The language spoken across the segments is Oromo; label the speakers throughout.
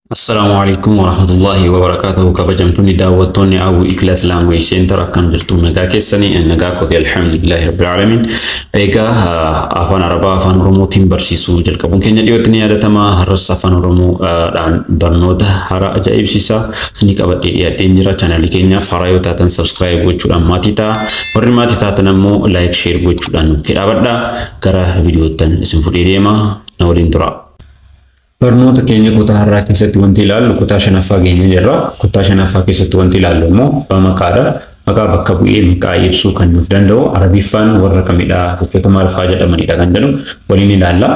Speaker 1: Assalamu alaikum warahmatullahi wabarakatuh. Kabajamtoonni daawwattoonni Abu Ikhlas Language Center akkam jirtu nagaa keessanii nagaa kooti alhamdulillahi rabbil alamin. Egaa afaan Arabaa afaan Oromootiin barsiisuu jalqabuun keenya dhiyootti ni yaadatama. Har'as afaan Oromoodhaan barnoota haaraa ajaa'ibsiisaa isinii qabadhee dhiyaadheen jira. Chaanaalii keenyaaf haaraa yoo taatan subscribe gochuudhaan maatii ta'a. Warri maatii taatan ammoo like share gochuudhaan dhaabadhaa. Gara viidiyoottan isin fudhee deema na waliin tura. Barnoota keenya kutaa har'aa keessatti wanti ilaallu kutaa shanaffaa keenya jirra. Kutaa shanaffaa keessatti wanti ilaallu immoo maqaadha. Maqaa bakka bu'ee maqaa ibsuu kan nuuf danda'u Arabiffaan warra kamidha gochoota maal fa'aa jedhamanidha kan jedhu waliin ilaalla.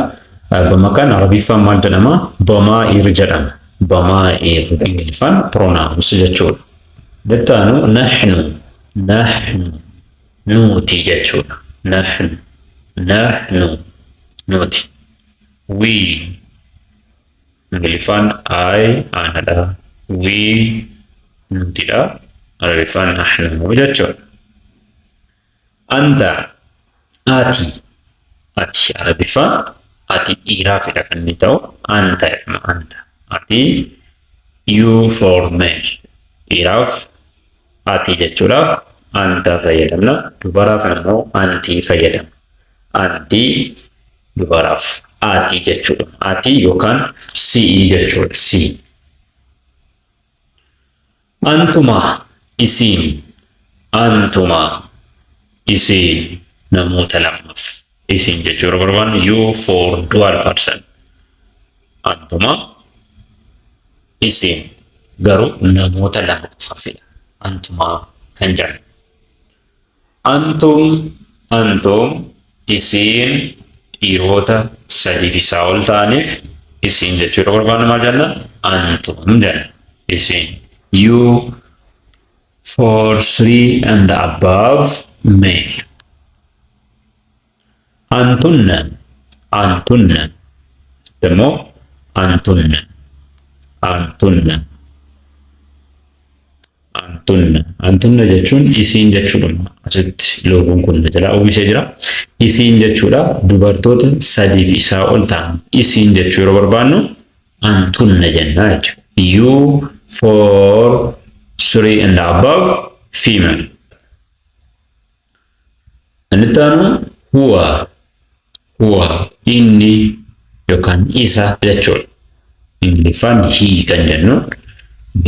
Speaker 1: Maqaan Arabiffaan maal jedhama? Damaa'ir jedhama. Damaa'ir Ingiliffaan pronouns jechuudha. Dattaanu nahnu nuti jechuudha. Nahnu nuti. We Ingiliffaan I anadha. We nutidha. Arabiffaan nahnu jechuudha. Anta ati Arabiffaan ati dhiiraafidha kan inni ta'u. Anta jedhama anta. Ati you for male. Dhiiraaf ati jechuudhaaf anta fayyadamna. Dubaraaf immoo anti fayyadamna. Anti dubaraaf. Ati jechuudha. Ati yookaan si'i jechuudha. Si. Antuma isin. Antuma isin namoota lamaaf. Isin jechuudha barbaannu you for dual person. Antuma isin garuu namoota lama qofaafidha. Antuma kan jedhamu. Antum isin dhiirota sadiif isaa ol ta'aniif isin jechuudha barbaannu maal jenna? Antum jenna. Isin. You for 3 and above male. Antunna immoo antunna jechuun isin jechuudha. Asitti loogoon kun jala uwwisee jira. Isin jechuudha dubartoota sadiif isaa ol ta'an. Isin jechuu yeroo barbaannu antunna jenna jechuudha. You for 3 and above female. Anitaanu huwa inni yookaan isa jechuudha. Ingiliffaan he kan jennu.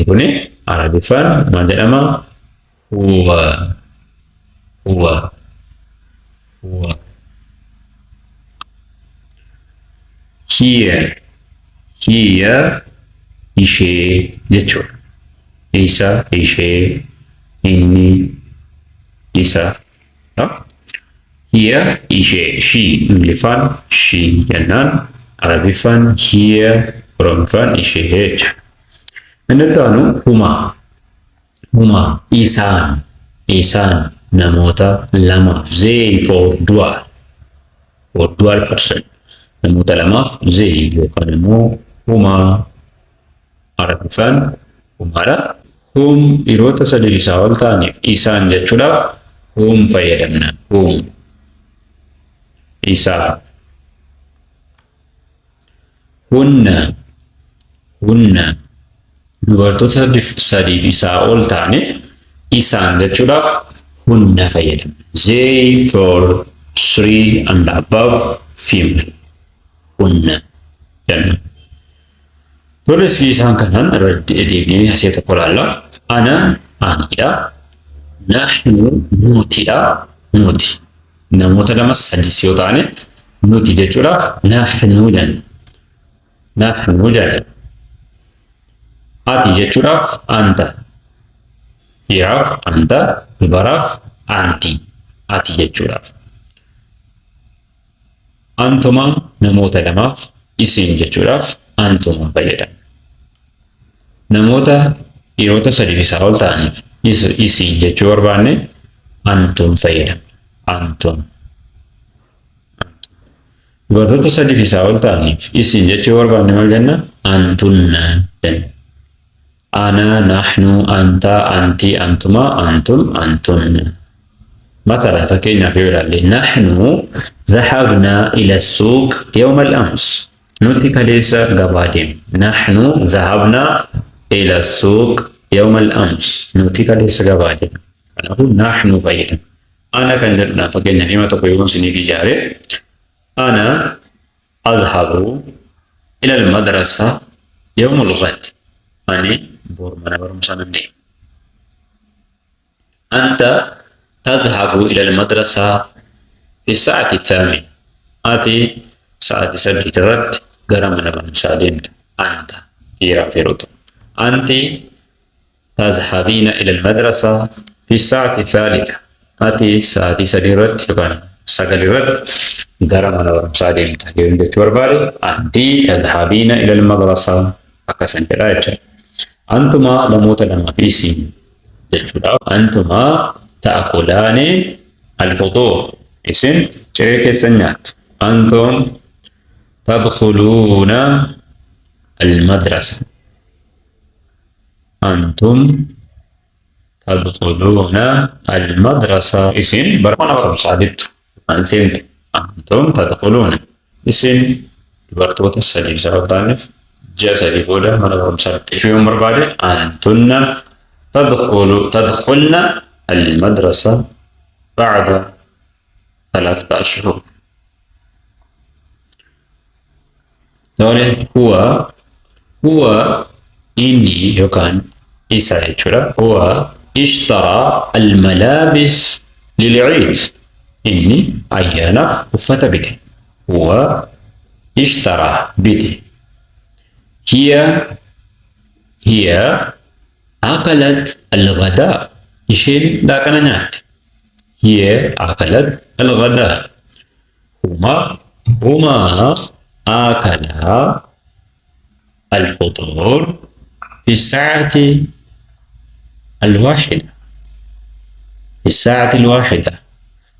Speaker 1: Kuni Arabiffaan maal jedhama? Huwa. Here ishee jechuudha. Isa, ishee, inni, isa. Here ishee, she. Ingiliffaan she jennaan. Arabiffaan here. Oromiffaan ishee jechuudha. Inni huma isaan namoota lamaaf they for dual person. Namoota lamaaf they yookaan immoo huma. Arabiffaan humaadha. Hum dhiirota sadiif isaa ol ta'aniif isaan jechuudhaaf hum fayyadamna. Hum isaa. Hunna dubartoota sadiif isaa ol ta'aniif isaan jechuudhaaf hunna fayyadamna. They for 3 and above female. Hunna jenna. Dorreessi isaan kanaan irratti deebinee asii tokko ilaalla. Anidha. Nahnu nutidha. Nuti. Namoota lama sadis yoo ta'ane nuti jechuudhaaf nahnu jenna. Ati jechuudhaaf anta. Dhiiraaf anta. Dubaraaf anti. Ati jechuudhaaf. Antuma namoota lamaaf isin jechuudhaaf antuma fayyadamna. Namoota dhiirota sadiif isaa ol ta'aniif isin jechuu barbaanne antum fayyadamna. Antum. Dubartoota sadiif isaa ol ta'aniif isin jechuu barbaanne maal jenna? Antunna jenna. Ana, nahnu, anta, anti, antuma, antum, antunna. مثلا فكينا في ولادي نحن ذهبنا إلى السوق يوم الأمس. نوتي كاليسا قبادم. نحن ذهبنا إلى السوق يوم الأمس. نوتي كاليسا قبادم. أنا أقول نحن فايدا. أنا كان جدنا فكين نحيمة تقويون سنيكي جاري. أنا أذهب إلى المدرسة يوم الغد. أني بورمانا برمسانا ديم. أنت تذهب إلى المدرسة في الساعة 8. آتي ساعة 7 ترد غرامنا برمسادين. أنت إيرا فيروتو. أنت تذهبين إلى المدرسة في الساعة 3. آتي ساعة 7 رد يبان ساقل رد غرامنا برمسادين. تاكيون دي توربالي. أنت تذهبين إلى المدرسة أكسن جراجة. أنتما لموت لما فيسين. أنتما تأكلان الفطور. اسم شركة سنات. أنتم تدخلون المدرسة. أنتم تدخلون المدرسة. اسم برمانا برمسادت. أنتم تدخلون. اسم برتوت السليم سبب تانف. جسدي بودا مانا برمسادت. شو يوم بربادي. أنتن تدخلن المدرسة بعد 3 أشهر. دولة هو إني يكان إسا يجرى. هو اشترى الملابس للعيد. إني أيانف وفتا بيتي. هو اشترى بيتي. هي أكلت الغداء. إيشين لا كنانات. هي أكلت الغداء. هما أكلا الفطور في الساعة 1. في الساعة 1.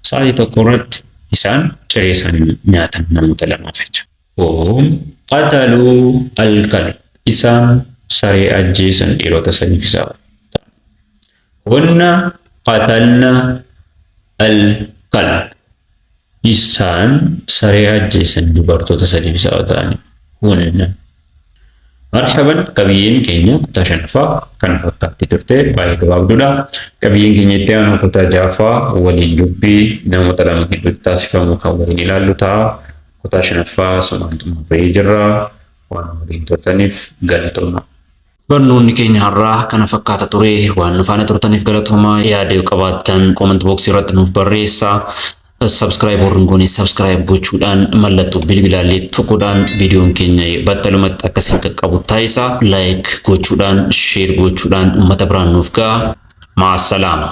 Speaker 1: ساعة تقرد إسان تريسان نياتا نموت لما فجأة. وهم قتلوا الكلب. إسان سري أجيسان إلو تسني في ساعة. هن قتلنا الكلب. إسان سري أجيسان جبرتو تسني في ساعة ثاني. هن مرحبا كبيين كينيا كتا شنفا كان فكاكتي ترتي باي جواب دولا كبيين كينيا تيانو كتا جافا ولين جبي نمو تلام كيدو تاسفا مكاورين إلالو تا كتا شنفا سمانتم ريجرا وانورين ترتنف غلطونا. برنون كينيا هرّا كان فكاتا توري وان فانا ترتنف غلطوما ياديو قباتن كومنت بوكسي رتنوف بريسا. سبسكرايب ورنغوني سبسكرايب gochuudhaan mallattu bilbilaalee tuquudhaan viidiyoon keenya battalumatti akkasiin qaqqabu taayisa like gochuudhaan share gochuudhaan ummata biraan nuuf ga'a. Ma'asalaama.